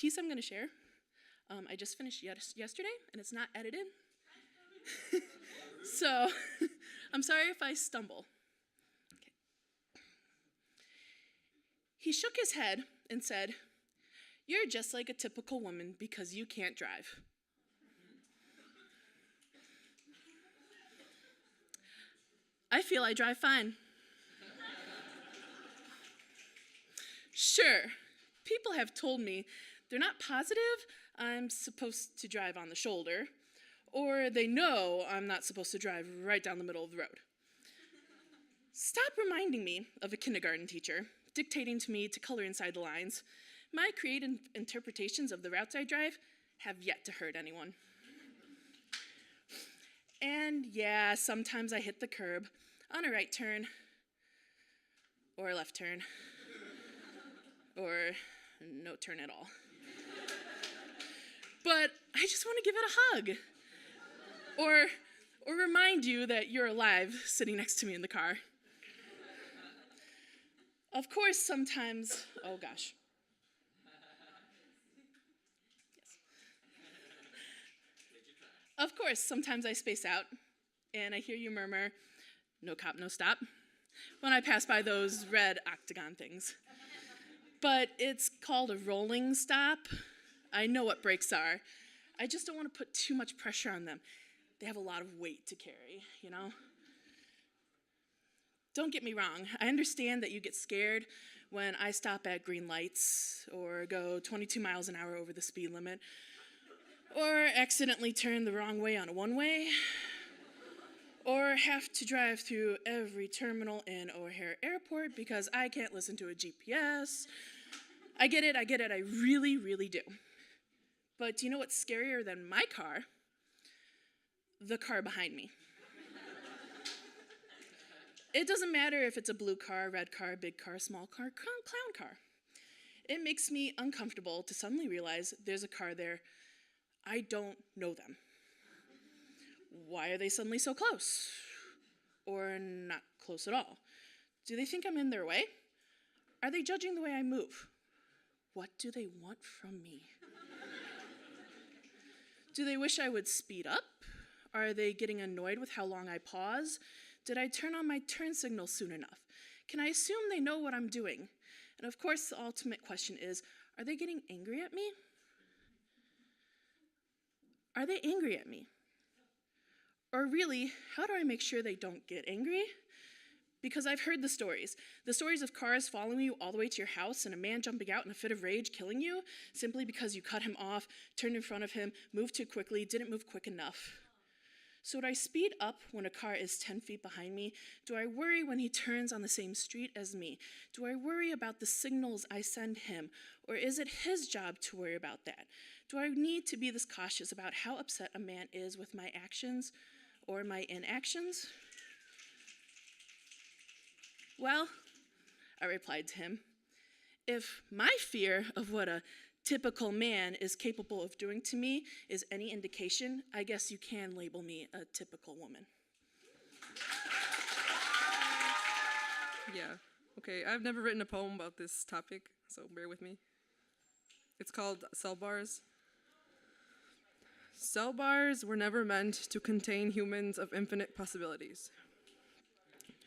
piece I'm going to share, I just finished yesterday, and it's not edited. So I'm sorry if I stumble. Okay. He shook his head and said, "You're just like a typical woman because you can't drive." I feel I drive fine. Sure, people have told me they're not positive I'm supposed to drive on the shoulder, or they know I'm not supposed to drive right down the middle of the road. Stop reminding me of a kindergarten teacher dictating to me to color inside the lines. My creative interpretations of the routes I drive have yet to hurt anyone. And yeah, sometimes I hit the curb on a right turn, or a left turn, or no turn at all. But I just want to give it a hug, or remind you that you're alive sitting next to me in the car. Of course, sometimes, oh gosh. Yes. Of course, sometimes I space out, and I hear you murmur, "No cop, no stop," when I pass by those red octagon things. But it's called a rolling stop. I know what brakes are. I just don't want to put too much pressure on them. They have a lot of weight to carry, you know? Don't get me wrong. I understand that you get scared when I stop at green lights or go 22 miles an hour over the speed limit or accidentally turn the wrong way on a one-way or have to drive through every terminal in O'Hare Airport because I can't listen to a GPS. I get it, I really, really do. But do you know what's scarier than my car? The car behind me. It doesn't matter if it's a blue car, red car, big car, small car, clown car. It makes me uncomfortable to suddenly realize there's a car there. I don't know them. Why are they suddenly so close? Or not close at all? Do they think I'm in their way? Are they judging the way I move? What do they want from me? Do they wish I would speed up? Are they getting annoyed with how long I pause? Did I turn on my turn signal soon enough? Can I assume they know what I'm doing? And of course, the ultimate question is, are they getting angry at me? Are they angry at me? Or really, how do I make sure they don't get angry? Because I've heard the stories of cars following you all the way to your house and a man jumping out in a fit of rage killing you simply because you cut him off, turned in front of him, moved too quickly, didn't move quick enough. So do I speed up when a car is 10 feet behind me? Do I worry when he turns on the same street as me? Do I worry about the signals I send him? Or is it his job to worry about that? Do I need to be this cautious about how upset a man is with my actions or my inactions? Well, I replied to him, if my fear of what a typical man is capable of doing to me is any indication, I guess you can label me a typical woman. Yeah, okay, I've never written a poem about this topic, so bear with me. It's called Cell Bars. Cell bars were never meant to contain humans of infinite possibilities.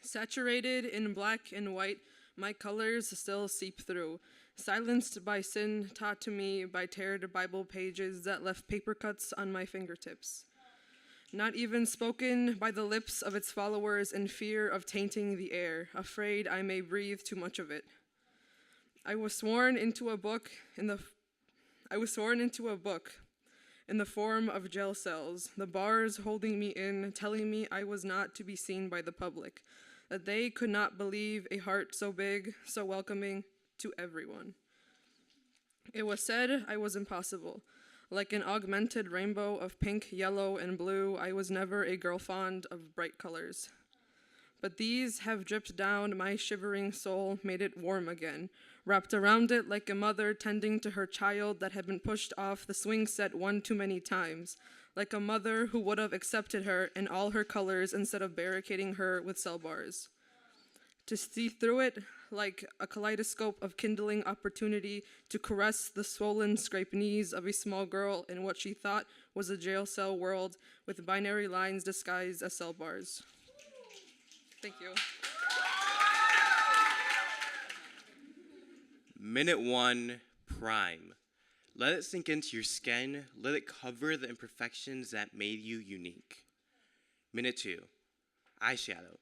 Saturated in black and white, my colors still seep through, silenced by sin taught to me by teared Bible pages that left paper cuts on my fingertips. Not even spoken by the lips of its followers in fear of tainting the air, afraid I may breathe too much of it. I was sworn into a book in the form of jail cells, the bars holding me in, telling me I was not to be seen by the public, that they could not believe a heart so big, so welcoming to everyone. It was said I was impossible. Like an augmented rainbow of pink, yellow, and blue, I was never a girl fond of bright colors. But these have dripped down my shivering soul, made it warm again, wrapped around it like a mother tending to her child that had been pushed off the swing set one too many times, like a mother who would have accepted her in all her colors instead of barricading her with cell bars. to see through it like a kaleidoscope of kindling opportunity, to caress the swollen, scraped knees of a small girl in what she thought was a jail cell world with binary lines disguised as cell bars. Thank you. Minute 1, prime. Let it sink into your skin. Let it cover the imperfections that made you unique. Minute 2, eyeshadow.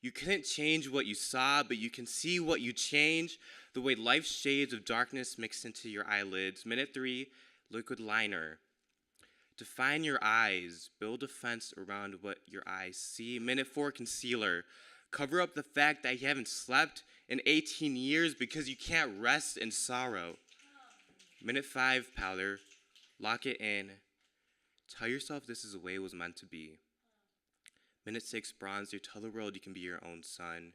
You couldn't change what you saw, but you can see what you change, the way life's shades of darkness mix into your eyelids. Minute 3, liquid liner. Define your eyes. Build a fence around what your eyes see. Minute 4, concealer. Cover up the fact that you haven't slept in 18 years because you can't rest in sorrow. Minute 5, powder. Lock it in. Tell yourself this is the way it was meant to be. Minute 6, bronzer. Tell the world you can be your own sun,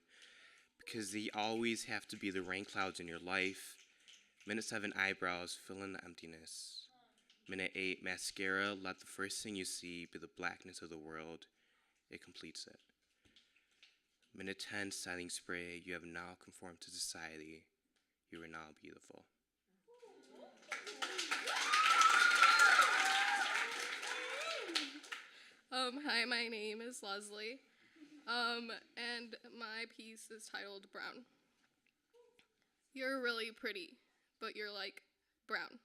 because they always have to be the rain clouds in your life. Minute 7, eyebrows. Fill in the emptiness. Minute 8, mascara. Let the first thing you see be the blackness of the world. It completes it. Minute 10, setting spray. You have now conformed to society. You are now beautiful. Hi, my name is Leslie, and my piece is titled Brown. You're really pretty, but you're like brown.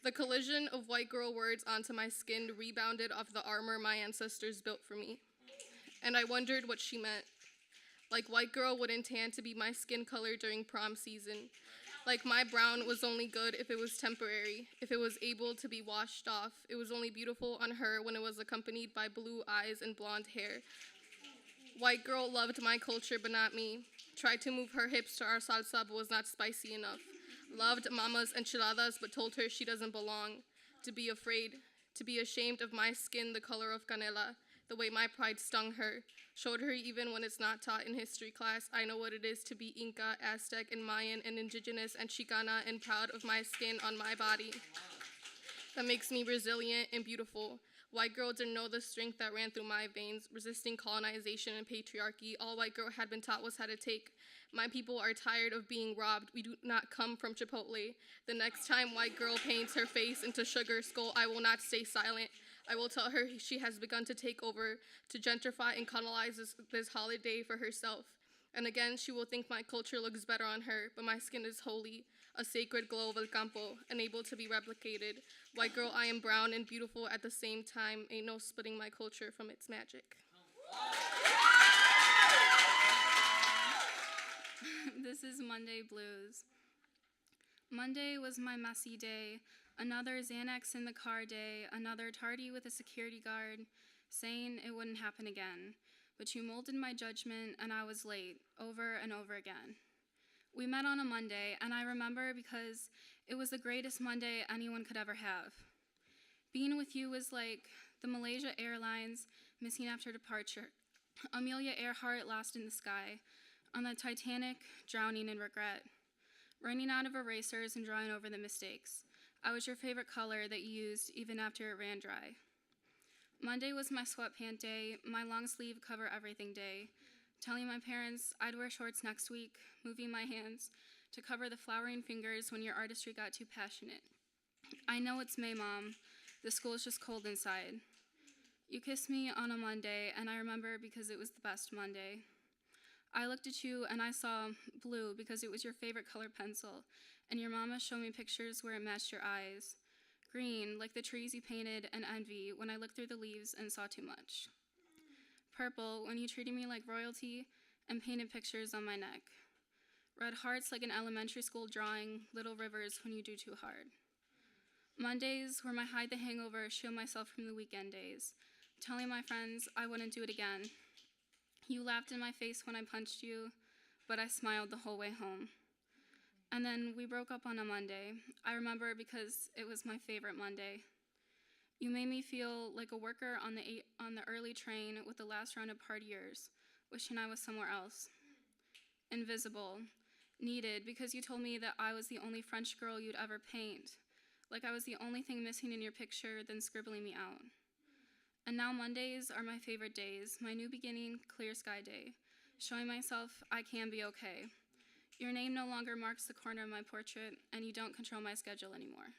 The collision of white girl words onto my skin rebounded off the armor my ancestors built for me, and I wondered what she meant. Like white girl wouldn't tan to be my skin color during prom season. Like my brown was only good if it was temporary, if it was able to be washed off. It was only beautiful on her when it was accompanied by blue eyes and blonde hair. White girl loved my culture but not me. Tried to move her hips to our salsa but was not spicy enough. Loved mama's enchiladas but told her she doesn't belong. To be afraid, to be ashamed of my skin the color of canela, the way my pride stung her. Showed her even when it's not taught in history class, I know what it is to be Inca, Aztec, and Mayan, and indigenous, and Chicana, and proud of my skin on my body. That makes me resilient and beautiful. White girl didn't know the strength that ran through my veins, resisting colonization and patriarchy. All white girl had been taught was how to take. My people are tired of being robbed. We do not come from Chipotle. The next time white girl paints her face into sugar skull, I will not stay silent. I will tell her she has begun to take over, to gentrify and colonize this holiday for herself. And again, she will think my culture looks better on her, but my skin is holy, a sacred glow of El Campo, unable to be replicated. White girl, I am brown and beautiful at the same time. Ain't no splitting my culture from its magic. This is Monday Blues. Monday was my messy day, another Xanax in the car day, another tardy with a security guard, saying it wouldn't happen again. But you molded my judgment, and I was late, over and over again. We met on a Monday, and I remember because it was the greatest Monday anyone could ever have. Being with you was like the Malaysia Airlines missing after departure, Amelia Earhart lost in the sky, on the Titanic drowning in regret, running out of erasers and drawing over the mistakes. I was your favorite color that you used even after it ran dry. Monday was my sweatpant day, my long sleeve cover everything day, telling my parents I'd wear shorts next week, moving my hands to cover the flowering fingers when your artistry got too passionate. I know it's May, Mom. The school's just cold inside. You kissed me on a Monday, and I remember because it was the best Monday. I looked at you and I saw blue because it was your favorite color pencil, and your mama showed me pictures where it matched your eyes. Green, like the trees you painted, and envy when I looked through the leaves and saw too much. Purple, when you treated me like royalty and painted pictures on my neck. Red hearts like an elementary school drawing, little rivers when you do too hard. Mondays were my hide the hangover, shield myself from the weekend days, telling my friends I wouldn't do it again. You laughed in my face when I punched you, but I smiled the whole way home. And then we broke up on a Monday. I remember because it was my favorite Monday. You made me feel like a worker on the early train with the last round of partiers, wishing I was somewhere else. Invisible, needed because you told me that I was the only French girl you'd ever paint, like I was the only thing missing in your picture than scribbling me out. And now Mondays are my favorite days, my new beginning, clear sky day, showing myself I can be okay. Your name no longer marks the corner of my portrait, and you don't control my schedule anymore.